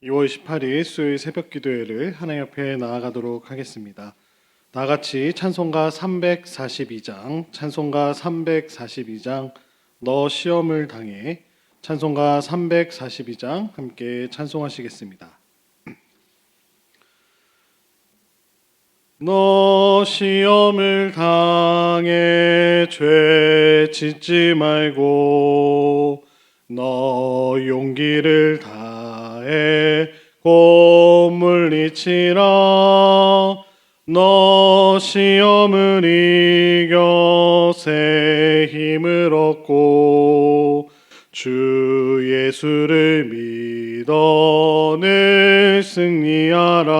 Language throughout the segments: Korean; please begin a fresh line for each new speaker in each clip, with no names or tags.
2월 18일 수요일 새벽 기도회를 하나님 앞에 나아가도록 하겠습니다. 다 같이 찬송가 342장, 찬송가 342장, 너 시험을 당해, 찬송가 342장 함께 찬송하시겠습니다. 너 시험을 당해 죄 짓지 말고 너 용기를 다해 곧 물리치라. 너 시험을 이겨 새 힘을 얻고 주 예수를 믿어 늘 승리하라.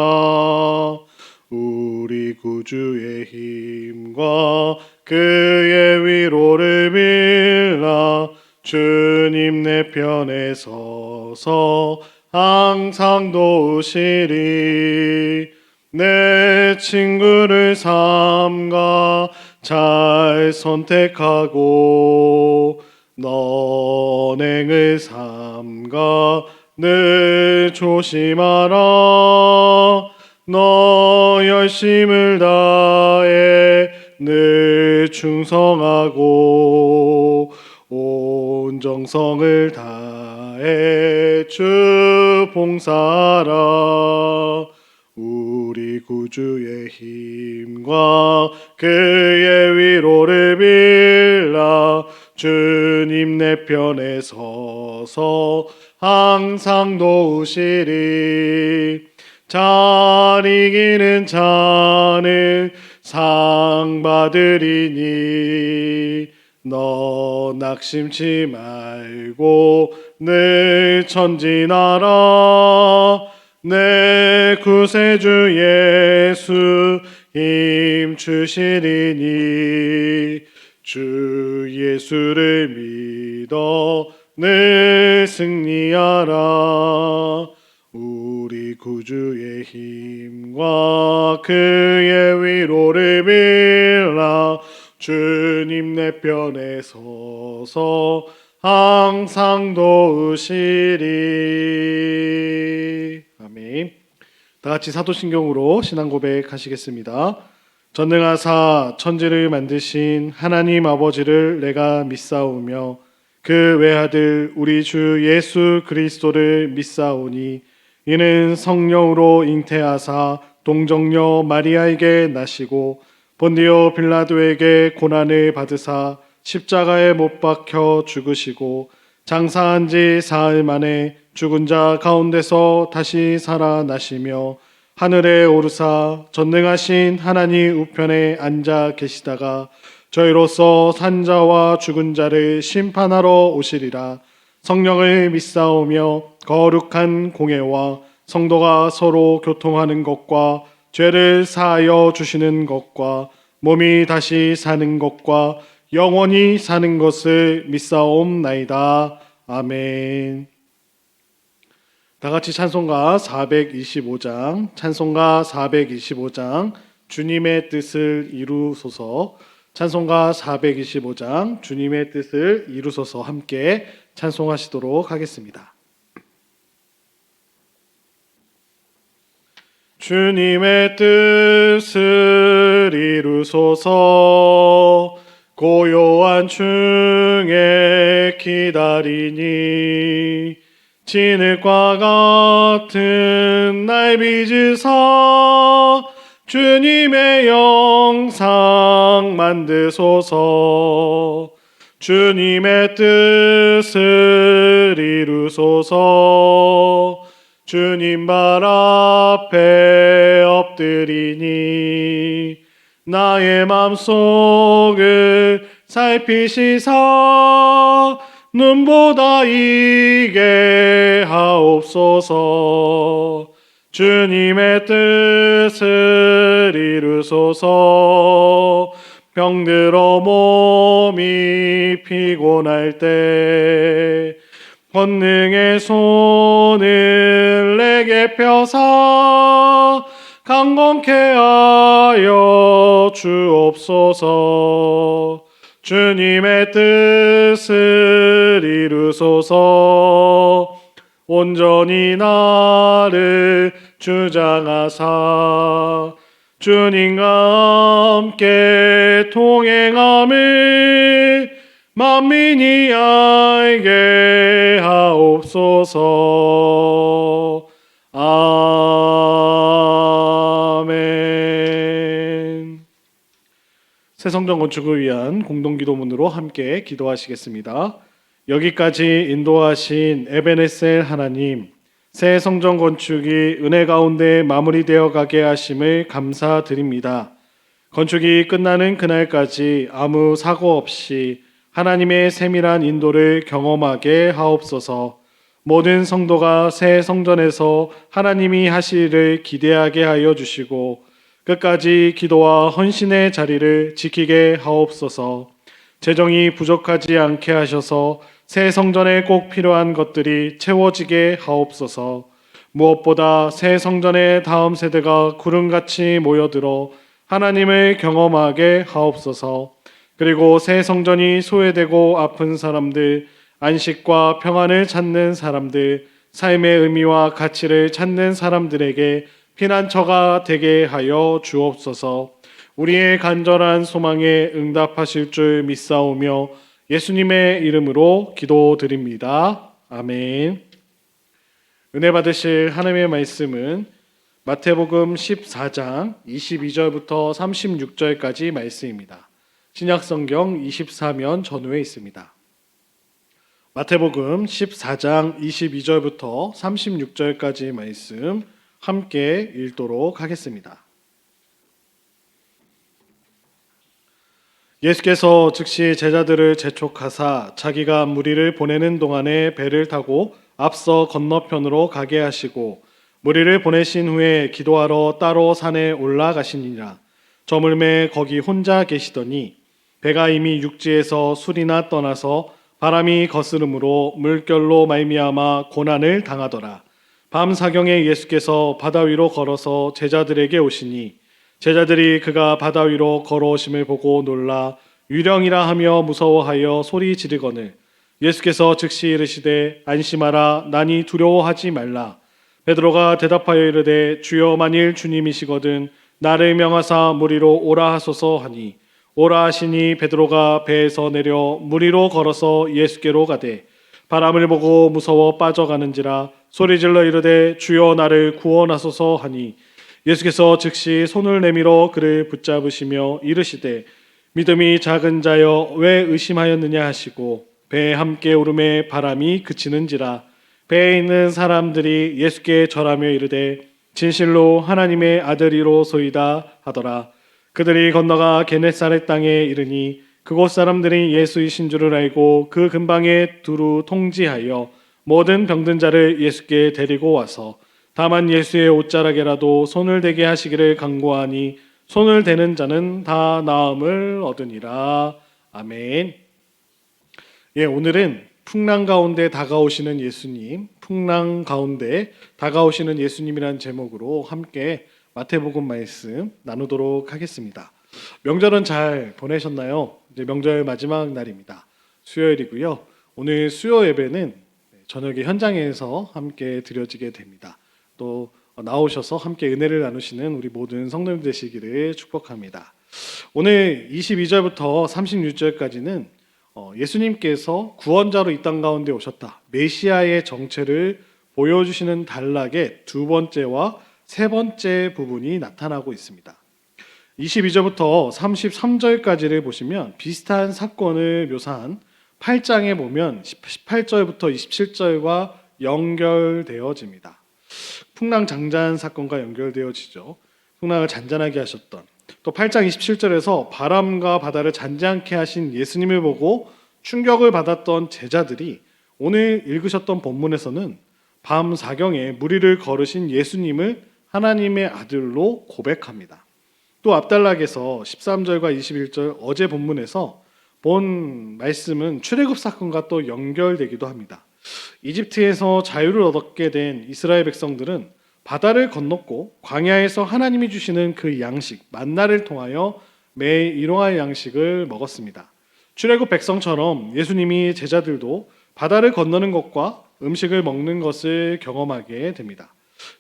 우리 구주의 힘과 그의 위로를 빌라. 주님 내 편에 서서 항상 도우시리. 내 친구를 삼가 잘 선택하고 너행을 삼가 늘 조심하라. 너 열심을 다해 늘 충성하고 온 정성을 다해 주 봉사하라. 우리 구주의 힘과 그의 위로를 빌라. 주님 내 편에 서서 항상 도우시리. 잘 이기는 자는 상 받으리니 너 낙심치 말고 늘 전진하라. 내 구세주 예수 힘 주시리니 주 예수를 믿어 늘 승리하라. 우리 구주의 힘과 그의 위로를 빌라. 주님 내 편에 서서 항상 도우시리. 아멘. 다 같이 사도신경으로 신앙 고백하시겠습니다. 전능하사 천지를 만드신 하나님 아버지를 내가 믿사오며 그 외아들 우리 주 예수 그리스도를 믿사오니 이는 성령으로 잉태하사 동정녀 마리아에게 나시고 본디오 빌라도에게 고난을 받으사 십자가에 못 박혀 죽으시고 장사한 지 사흘 만에 죽은 자 가운데서 다시 살아나시며 하늘에 오르사 전능하신 하나님 우편에 앉아 계시다가 저희로서 산자와 죽은 자를 심판하러 오시리라. 성령을 믿사오며 거룩한 공예와 성도가 서로 교통하는 것과 죄를 사하여 주시는 것과 몸이 다시 사는 것과 영원히 사는 것을 믿사옵나이다. 아멘. 다 같이 찬송가 425장, 찬송가 425장, 주님의 뜻을 이루소서, 찬송가 425장, 주님의 뜻을 이루소서 함께 찬송하시도록 하겠습니다. 주님의 뜻을 이루소서. 고요한 중에 기다리니 진흙과 같은 날 빚으사 주님의 영상 만드소서. 주님의 뜻을 이루소서. 주님 발 앞에 엎드리니 나의 맘속을 살피시사 눈보다 이게 하옵소서. 주님의 뜻을 이루소서. 병들어 몸이 피곤할 때 권능의 손을 내게 펴사 강건케 하여 주옵소서. 주님의 뜻을 이루소서. 온전히 나를 주장하사 주님과 함께 동행함을 만민이 알게 하옵소서. 아멘. 새성전 건축을 위한 공동기도문으로 함께 기도하시겠습니다. 여기까지 인도하신 에베네셀 하나님, 새 성전 건축이 은혜 가운데 마무리되어 가게 하심을 감사드립니다. 건축이 끝나는 그날까지 아무 사고 없이 하나님의 세밀한 인도를 경험하게 하옵소서. 모든 성도가 새 성전에서 하나님이 하실 일을 기대하게 하여 주시고 끝까지 기도와 헌신의 자리를 지키게 하옵소서. 재정이 부족하지 않게 하셔서 새 성전에 꼭 필요한 것들이 채워지게 하옵소서. 무엇보다 새 성전의 다음 세대가 구름같이 모여들어 하나님을 경험하게 하옵소서. 그리고 새 성전이 소외되고 아픈 사람들, 안식과 평안을 찾는 사람들, 삶의 의미와 가치를 찾는 사람들에게 피난처가 되게 하여 주옵소서. 우리의 간절한 소망에 응답하실 줄 믿사오며 예수님의 이름으로 기도드립니다. 아멘. 은혜 받으실 하나님의 말씀은 마태복음 14장 22절부터 36절까지 말씀입니다. 신약성경 24면 전후에 있습니다. 마태복음 14장 22절부터 36절까지 말씀 함께 읽도록 하겠습니다. 예수께서 즉시 제자들을 재촉하사 자기가 무리를 보내는 동안에 배를 타고 앞서 건너편으로 가게 하시고 무리를 보내신 후에 기도하러 따로 산에 올라가시니라. 저물매 거기 혼자 계시더니 배가 이미 육지에서 술이나 떠나서 바람이 거스름으로 물결로 말미암아 고난을 당하더라. 밤 사경에 예수께서 바다 위로 걸어서 제자들에게 오시니 제자들이 그가 바다 위로 걸어오심을 보고 놀라 유령이라 하며 무서워하여 소리 지르거늘 예수께서 즉시 이르시되 안심하라 나니 두려워하지 말라. 베드로가 대답하여 이르되 주여 만일 주님이시거든 나를 명하사 무리로 오라 하소서 하니 오라 하시니 베드로가 배에서 내려 물 위로 걸어서 예수께로 가되 바람을 보고 무서워 빠져가는지라 소리질러 이르되 주여 나를 구원하소서 하니 예수께서 즉시 손을 내밀어 그를 붙잡으시며 이르시되 믿음이 작은 자여 왜 의심하였느냐 하시고 배에 함께 오름에 바람이 그치는지라. 배에 있는 사람들이 예수께 절하며 이르되 진실로 하나님의 아들이로소이다 하더라. 그들이 건너가 게네사렛 땅에 이르니 그곳 사람들이 예수이신 줄을 알고 그 근방에 두루 통지하여 모든 병든 자를 예수께 데리고 와서 다만 예수의 옷자락에라도 손을 대게 하시기를 간구하니 손을 대는 자는 다 나음을 얻으니라. 아멘. 오늘은 풍랑 가운데 다가오시는 예수님, 풍랑 가운데 다가오시는 예수님이라는 제목으로 함께 마태복음 말씀 나누도록 하겠습니다. 명절은 잘 보내셨나요? 이제 명절 마지막 날입니다. 수요일이고요. 오늘 수요 예배는 저녁에 현장에서 함께 드려지게 됩니다. 또 나오셔서 함께 은혜를 나누시는 우리 모든 성도님 되시기를 축복합니다. 오늘 22절부터 36절까지는 예수님께서 구원자로 이 땅 가운데 오셨다. 메시아의 정체를 보여주시는 단락의 두 번째와 세 번째 부분이 나타나고 있습니다. 22절부터 33절까지를 보시면 비슷한 사건을 묘사한 8장에 보면 18절부터 27절과 연결되어집니다. 풍랑 장잔 사건과 연결되어지죠. 풍랑을 잔잔하게 하셨던 또 8장 27절에서 바람과 바다를 잔잔케 하신 예수님을 보고 충격을 받았던 제자들이 오늘 읽으셨던 본문에서는 밤 사경에 무리를 걸으신 예수님을 하나님의 아들로 고백합니다. 또 앞단락에서 13절과 21절 어제 본문에서 본 말씀은 출애굽 사건과 또 연결되기도 합니다. 이집트에서 자유를 얻게 된 이스라엘 백성들은 바다를 건넜고 광야에서 하나님이 주시는 그 양식 만나를 통하여 매일 일용할 양식을 먹었습니다. 출애굽 백성처럼 예수님이 제자들도 바다를 건너는 것과 음식을 먹는 것을 경험하게 됩니다.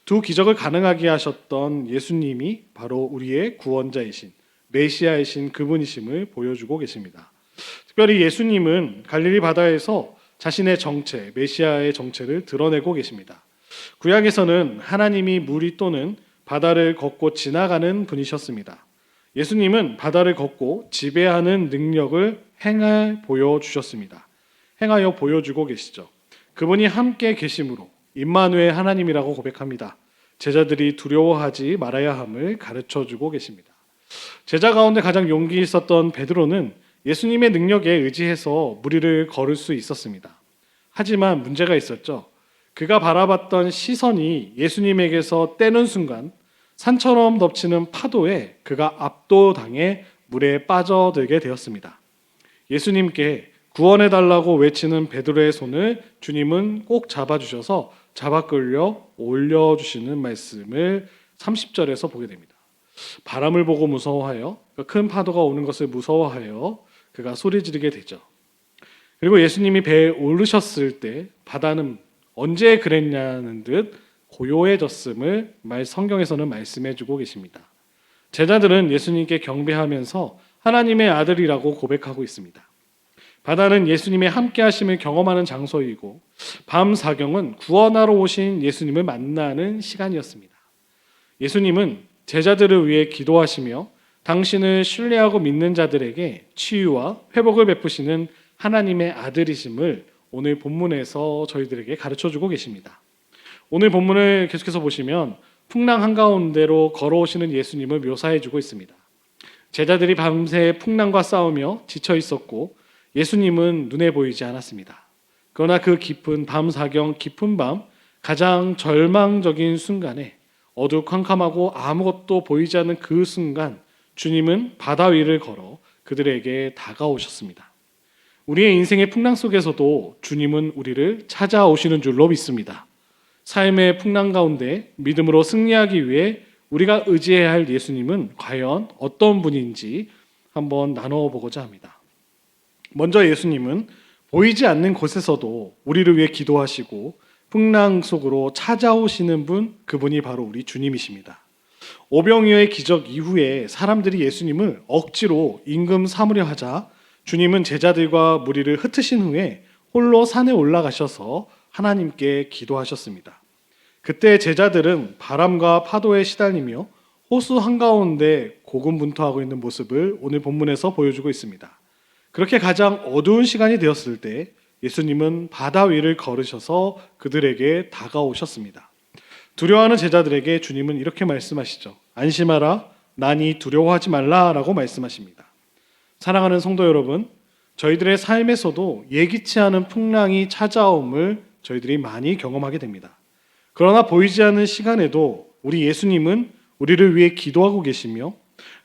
두 기적을 가능하게 하셨던 예수님이 바로 우리의 구원자이신 메시아이신 그분이심을 보여주고 계십니다. 특별히 예수님은 갈릴리 바다에서 자신의 정체, 메시아의 정체를 드러내고 계십니다. 구약에서는 하나님이 물 위 또는 바다를 걷고 지나가는 분이셨습니다. 예수님은 바다를 걷고 지배하는 능력을 행하여 보여주고 계시죠. 그분이 함께 계심으로 임마누엘 하나님이라고 고백합니다. 제자들이 두려워하지 말아야 함을 가르쳐주고 계십니다. 제자 가운데 가장 용기 있었던 베드로는 예수님의 능력에 의지해서 무리를 걸을 수 있었습니다. 하지만 문제가 있었죠. 그가 바라봤던 시선이 예수님에게서 떼는 순간 산처럼 덮치는 파도에 그가 압도당해 물에 빠져들게 되었습니다. 예수님께 구원해달라고 외치는 베드로의 손을 주님은 꼭 잡아주셔서 잡아 끌려 올려주시는 말씀을 30절에서 보게 됩니다. 바람을 보고 무서워하여 큰 파도가 오는 것을 무서워하여 그가 소리 지르게 되죠. 그리고 예수님이 배에 오르셨을 때 바다는 언제 그랬냐는 듯 고요해졌음을 성경에서는 말씀해주고 계십니다. 제자들은 예수님께 경배하면서 하나님의 아들이라고 고백하고 있습니다. 바다는 예수님의 함께하심을 경험하는 장소이고 밤 사경은 구원하러 오신 예수님을 만나는 시간이었습니다. 예수님은 제자들을 위해 기도하시며 당신을 신뢰하고 믿는 자들에게 치유와 회복을 베푸시는 하나님의 아들이심을 오늘 본문에서 저희들에게 가르쳐주고 계십니다. 오늘 본문을 계속해서 보시면 풍랑 한가운데로 걸어오시는 예수님을 묘사해주고 있습니다. 제자들이 밤새 풍랑과 싸우며 지쳐 있었고 예수님은 눈에 보이지 않았습니다. 그러나 그 깊은 밤 사경 깊은 밤 가장 절망적인 순간에 어두컴컴하고 아무것도 보이지 않는 그 순간 주님은 바다 위를 걸어 그들에게 다가오셨습니다. 우리의 인생의 풍랑 속에서도 주님은 우리를 찾아오시는 줄로 믿습니다. 삶의 풍랑 가운데 믿음으로 승리하기 위해 우리가 의지해야 할 예수님은 과연 어떤 분인지 한번 나누어 보고자 합니다. 먼저 예수님은 보이지 않는 곳에서도 우리를 위해 기도하시고 풍랑 속으로 찾아오시는 분, 그분이 바로 우리 주님이십니다. 오병이어의 기적 이후에 사람들이 예수님을 억지로 임금 삼으려 하자 주님은 제자들과 무리를 흩으신 후에 홀로 산에 올라가셔서 하나님께 기도하셨습니다. 그때 제자들은 바람과 파도에 시달리며 호수 한가운데 고군분투하고 있는 모습을 오늘 본문에서 보여주고 있습니다. 그렇게 가장 어두운 시간이 되었을 때 예수님은 바다 위를 걸으셔서 그들에게 다가오셨습니다. 두려워하는 제자들에게 주님은 이렇게 말씀하시죠. 안심하라, 나니 두려워하지 말라라고 말씀하십니다. 사랑하는 성도 여러분, 저희들의 삶에서도 예기치 않은 풍랑이 찾아옴을 저희들이 많이 경험하게 됩니다. 그러나 보이지 않는 시간에도 우리 예수님은 우리를 위해 기도하고 계시며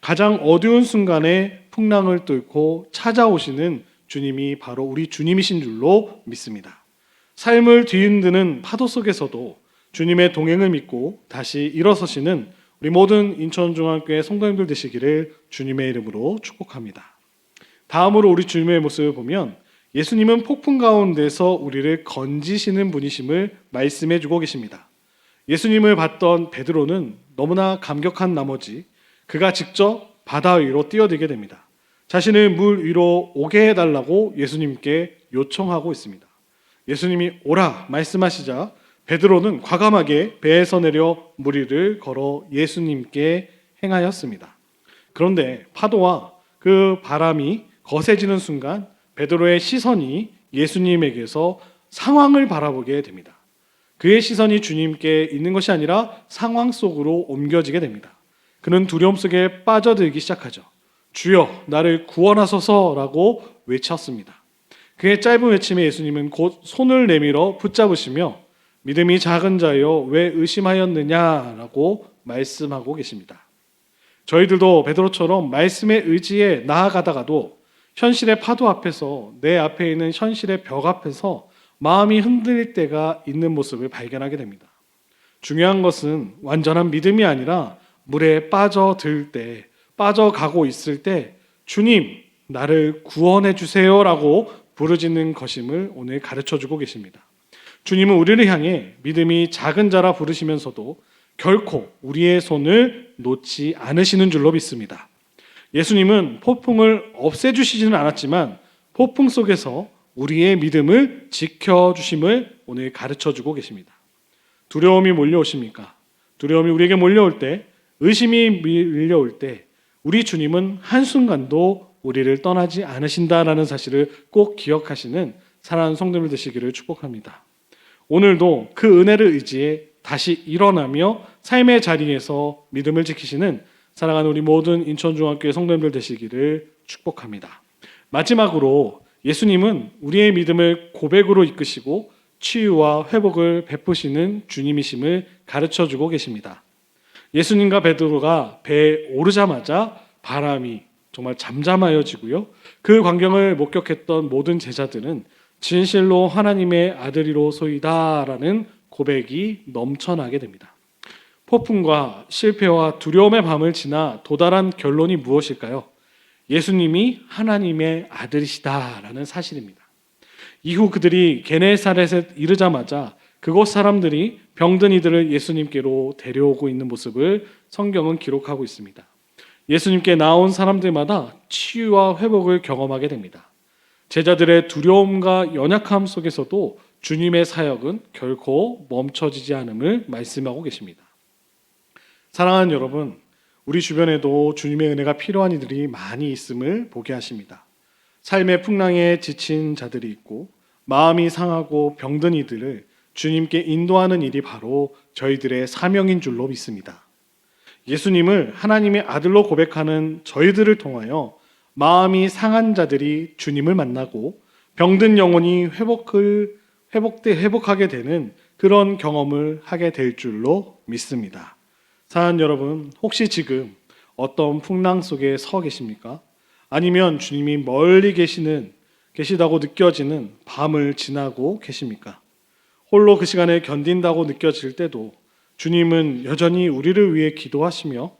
가장 어두운 순간에 풍랑을 뚫고 찾아오시는 주님이 바로 우리 주님이신 줄로 믿습니다. 삶을 뒤흔드는 파도 속에서도 주님의 동행을 믿고 다시 일어서시는 우리 모든 인천중앙교회 성도님들 되시기를 주님의 이름으로 축복합니다. 다음으로 우리 주님의 모습을 보면 예수님은 폭풍 가운데서 우리를 건지시는 분이심을 말씀해 주고 계십니다. 예수님을 봤던 베드로는 너무나 감격한 나머지 그가 직접 바다 위로 뛰어들게 됩니다. 자신을 물 위로 오게 해달라고 예수님께 요청하고 있습니다. 예수님이 오라 말씀하시자 베드로는 과감하게 배에서 내려 물 위를 걸어 예수님께 행하였습니다. 그런데 파도와 그 바람이 거세지는 순간 베드로의 시선이 예수님에게서 상황을 바라보게 됩니다. 그의 시선이 주님께 있는 것이 아니라 상황 속으로 옮겨지게 됩니다. 그는 두려움 속에 빠져들기 시작하죠. 주여 나를 구원하소서라고 외쳤습니다. 그의 짧은 외침에 예수님은 곧 손을 내밀어 붙잡으시며 믿음이 작은 자여 왜 의심하였느냐라고 말씀하고 계십니다. 저희들도 베드로처럼 말씀의 의지에 나아가다가도 현실의 파도 앞에서 내 앞에 있는 현실의 벽 앞에서 마음이 흔들릴 때가 있는 모습을 발견하게 됩니다. 중요한 것은 완전한 믿음이 아니라 물에 빠져들 때, 빠져가고 있을 때 주님 나를 구원해 주세요라고 부르짖는 것임을 오늘 가르쳐주고 계십니다. 주님은 우리를 향해 믿음이 작은 자라 부르시면서도 결코 우리의 손을 놓지 않으시는 줄로 믿습니다. 예수님은 폭풍을 없애주시지는 않았지만 폭풍 속에서 우리의 믿음을 지켜주심을 오늘 가르쳐주고 계십니다. 두려움이 몰려오십니까? 두려움이 우리에게 몰려올 때, 의심이 밀려올 때 우리 주님은 한순간도 우리를 떠나지 않으신다라는 사실을 꼭 기억하시는 사랑하는 성도들 되시기를 축복합니다. 오늘도 그 은혜를 의지해 다시 일어나며 삶의 자리에서 믿음을 지키시는 사랑하는 우리 모든 인천중학교의 성도님들 되시기를 축복합니다. 마지막으로 예수님은 우리의 믿음을 고백으로 이끄시고 치유와 회복을 베푸시는 주님이심을 가르쳐주고 계십니다. 예수님과 베드로가 배에 오르자마자 바람이 정말 잠잠하여지고요. 그 광경을 목격했던 모든 제자들은 진실로 하나님의 아들이로소이다라는 고백이 넘쳐나게 됩니다. 폭풍과 실패와 두려움의 밤을 지나 도달한 결론이 무엇일까요? 예수님이 하나님의 아들이시다라는 사실입니다. 이후 그들이 게네사렛에 이르자마자 그곳 사람들이 병든 이들을 예수님께로 데려오고 있는 모습을 성경은 기록하고 있습니다. 예수님께 나온 사람들마다 치유와 회복을 경험하게 됩니다. 제자들의 두려움과 연약함 속에서도 주님의 사역은 결코 멈춰지지 않음을 말씀하고 계십니다. 사랑하는 여러분, 우리 주변에도 주님의 은혜가 필요한 이들이 많이 있음을 보게 하십니다. 삶의 풍랑에 지친 자들이 있고 마음이 상하고 병든 이들을 주님께 인도하는 일이 바로 저희들의 사명인 줄로 믿습니다. 예수님을 하나님의 아들로 고백하는 저희들을 통하여 마음이 상한 자들이 주님을 만나고 병든 영혼이 회복하게 되는 그런 경험을 하게 될 줄로 믿습니다. 사랑하는 여러분, 혹시 지금 어떤 풍랑 속에 서 계십니까? 아니면 주님이 멀리 계시다고 느껴지는 밤을 지나고 계십니까? 홀로 그 시간을 견딘다고 느껴질 때도 주님은 여전히 우리를 위해 기도하시며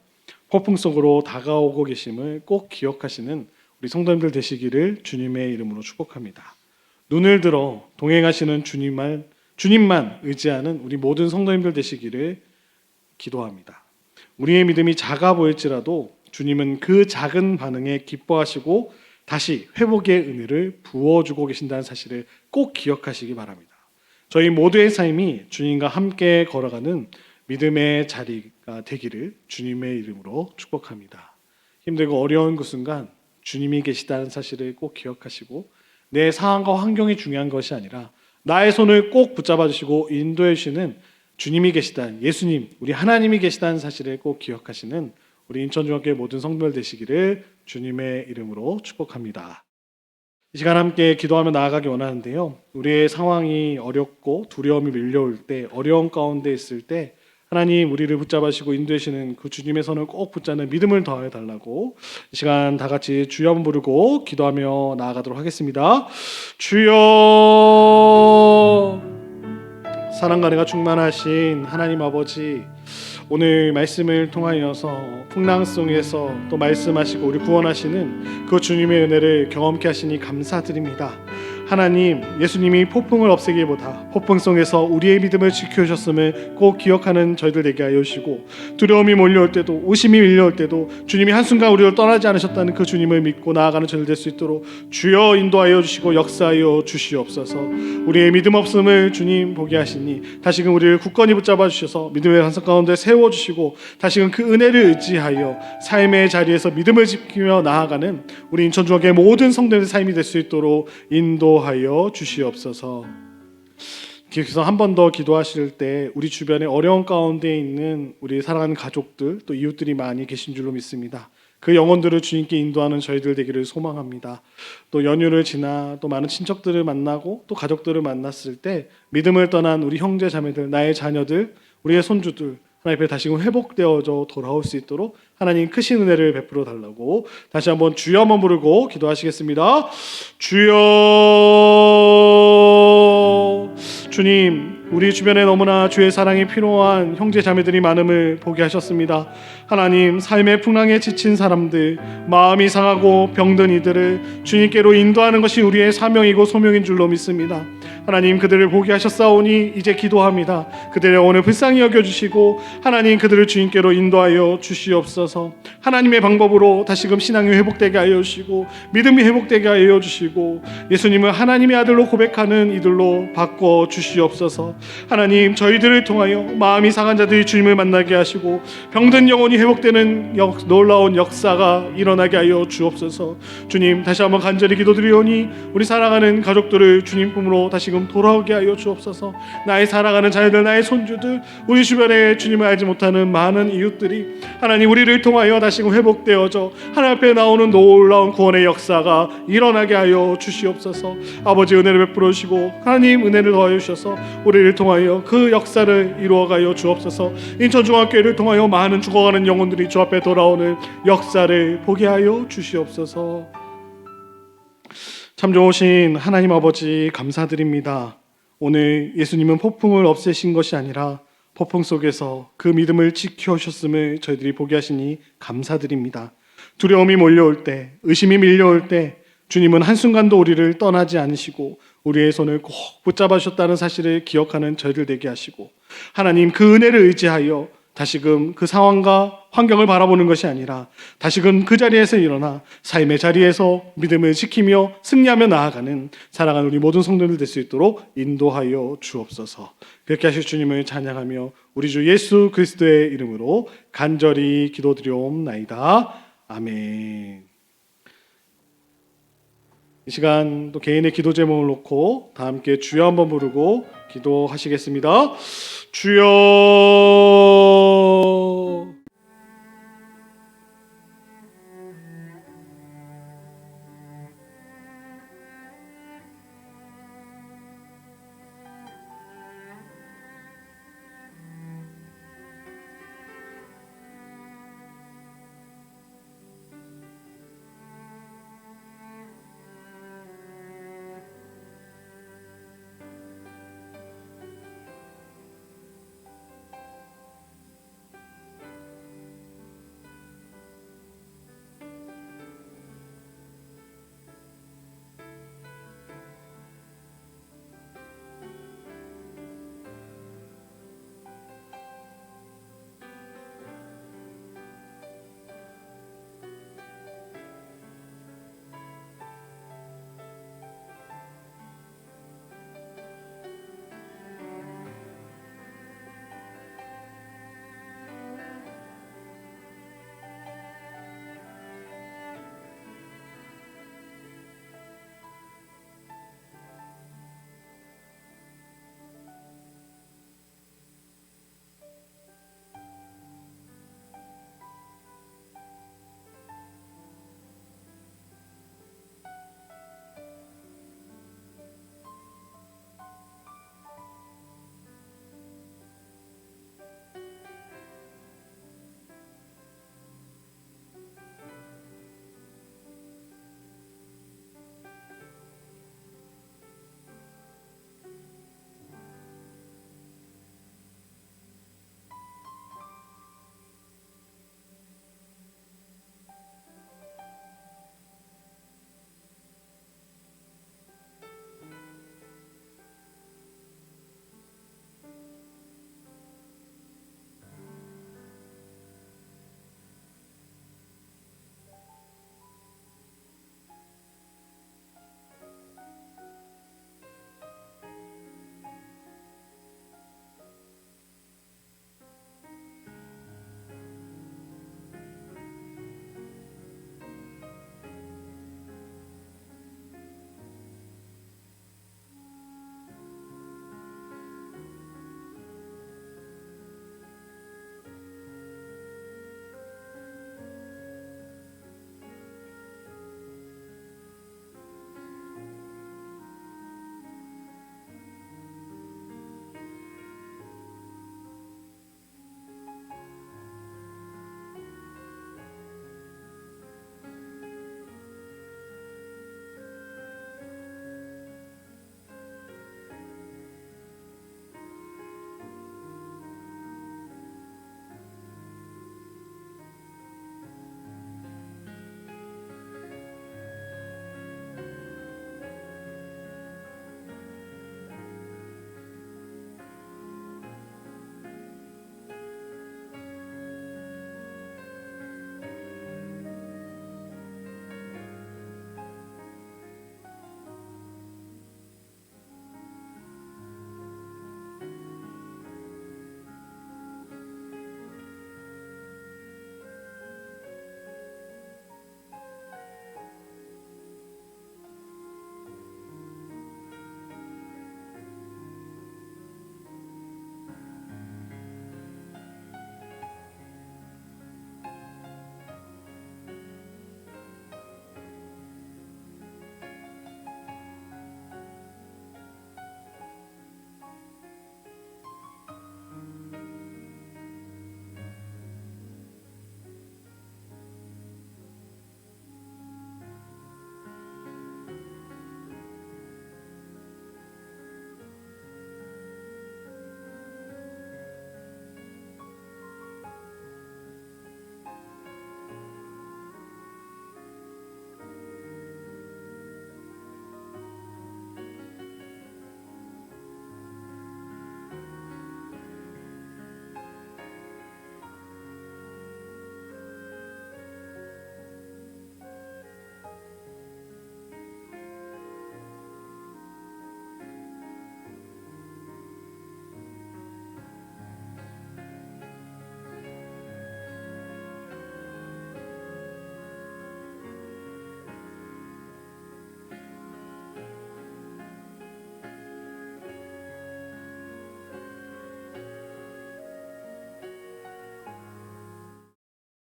폭풍 속으로 다가오고 계심을 꼭 기억하시는 우리 성도님들 되시기를 주님의 이름으로 축복합니다. 눈을 들어 동행하시는 주님만 의지하는 우리 모든 성도님들 되시기를 기도합니다. 우리의 믿음이 작아 보일지라도 주님은 그 작은 반응에 기뻐하시고 다시 회복의 은혜를 부어주고 계신다는 사실을 꼭 기억하시기 바랍니다. 저희 모두의 삶이 주님과 함께 걸어가는 믿음의 자리가 되기를 주님의 이름으로 축복합니다. 힘들고 어려운 그 순간 주님이 계시다는 사실을 꼭 기억하시고 내 상황과 환경이 중요한 것이 아니라 나의 손을 꼭 붙잡아 주시고 인도해 주시는 주님이 계시다는, 예수님, 우리 하나님이 계시다는 사실을 꼭 기억하시는 우리 인천중학교의 모든 성도들 되시기를 주님의 이름으로 축복합니다. 이 시간 함께 기도하며 나아가기 원하는데요. 우리의 상황이 어렵고 두려움이 밀려올 때, 어려운 가운데 있을 때 하나님 우리를 붙잡으시고 인도하시는 그 주님의 손을 꼭 붙잡는 믿음을 더하여 달라고 이 시간 다 같이 주여 한번 부르고 기도하며 나아가도록 하겠습니다. 주여, 사랑과 은혜가 충만하신 하나님 아버지, 오늘 말씀을 통하여서 풍랑 속에서 또 말씀하시고 우리 구원하시는 그 주님의 은혜를 경험케 하시니 감사드립니다. 하나님, 예수님이 폭풍을 없애기보다 폭풍 속에서 우리의 믿음을 지켜주셨음을 꼭 기억하는 저희들 되게 하여 주시고, 두려움이 몰려올 때도, 의심이 밀려올 때도 주님이 한순간 우리를 떠나지 않으셨다는 그 주님을 믿고 나아가는 저희들 될 수 있도록 주여 인도하여 주시고 역사하여 주시옵소서. 우리의 믿음 없음을 주님 보게 하시니 다시금 우리를 굳건히 붙잡아 주셔서 믿음의 반석 가운데 세워주시고 다시금 그 은혜를 의지하여 삶의 자리에서 믿음을 지키며 나아가는 우리 인천중학교의 모든 성도들의 삶이 될 수 있도록 인도하여 주시옵소서. 그래서 한 번 더 기도하실 때 우리 주변에 어려운 가운데 있는 우리 사랑하는 가족들 또 이웃들이 많이 계신 줄로 믿습니다. 그 영혼들을 주님께 인도하는 저희들 되기를 소망합니다. 또 연휴를 지나 또 많은 친척들을 만나고 또 가족들을 만났을 때 믿음을 떠난 우리 형제 자매들, 나의 자녀들, 우리의 손주들 하나님 앞에 다시금 회복되어져 돌아올 수 있도록 하나님 크신 은혜를 베풀어 달라고 다시 한번 주여 한번 부르고 기도하시겠습니다. 주여, 주님, 우리 주변에 너무나 주의 사랑이 필요한 형제 자매들이 많음을 보게 하셨습니다. 하나님, 삶의 풍랑에 지친 사람들, 마음이 상하고 병든 이들을 주님께로 인도하는 것이 우리의 사명이고 소명인 줄로 믿습니다. 하나님 그들을 보게 하셨사오니 이제 기도합니다. 그들의 영혼을 불쌍히 여겨주시고 하나님 그들을 주님께로 인도하여 주시옵소서. 하나님의 방법으로 다시금 신앙이 회복되게 하여 주시고 믿음이 회복되게 하여 주시고 예수님을 하나님의 아들로 고백하는 이들로 바꿔 주시옵소서. 하나님 저희들을 통하여 마음이 상한 자들이 주님을 만나게 하시고 병든 영혼이 회복되는 놀라운 역사가 일어나게 하여 주옵소서. 주님 다시 한번 간절히 기도드리오니 우리 사랑하는 가족들을 주님 품으로 다시금 돌아오게 하여 주옵소서. 나의 사랑하는 자녀들, 나의 손주들, 우리 주변에 주님을 알지 못하는 많은 이웃들이 하나님 우리를 통하여 다시금 회복되어져 하나님 앞에 나오는 놀라운 구원의 역사가 일어나게 하여 주시옵소서. 아버지 은혜를 베풀어 주시고 하나님 은혜를 더하여 주셔서 우리를 통하여 그 역사를 이루어가여 주옵소서. 인천중학교를 통하여 많은 죽어가는 영혼들이 주 앞에 돌아오는 역사를 보게 하여 주시옵소서. 참 좋으신 하나님 아버지 감사드립니다. 오늘 예수님은 폭풍을 없애신 것이 아니라 폭풍 속에서 그 믿음을 지켜오셨음을 저희들이 보게 하시니 감사드립니다. 두려움이 몰려올 때, 의심이 밀려올 때 주님은 한순간도 우리를 떠나지 않으시고 우리의 손을 꼭 붙잡아 주셨다는 사실을 기억하는 저희들 되게 하시고 하나님 그 은혜를 의지하여 다시금 그 상황과 환경을 바라보는 것이 아니라 다시금 그 자리에서 일어나 삶의 자리에서 믿음을 지키며 승리하며 나아가는 사랑하는 우리 모든 성도들 될 수 있도록 인도하여 주옵소서. 그렇게 하실 주님을 찬양하며 우리 주 예수 그리스도의 이름으로 간절히 기도드리옵나이다. 아멘. 이 시간 또 개인의 기도 제목을 놓고 다 함께 주여 한번 부르고 기도하시겠습니다. 주여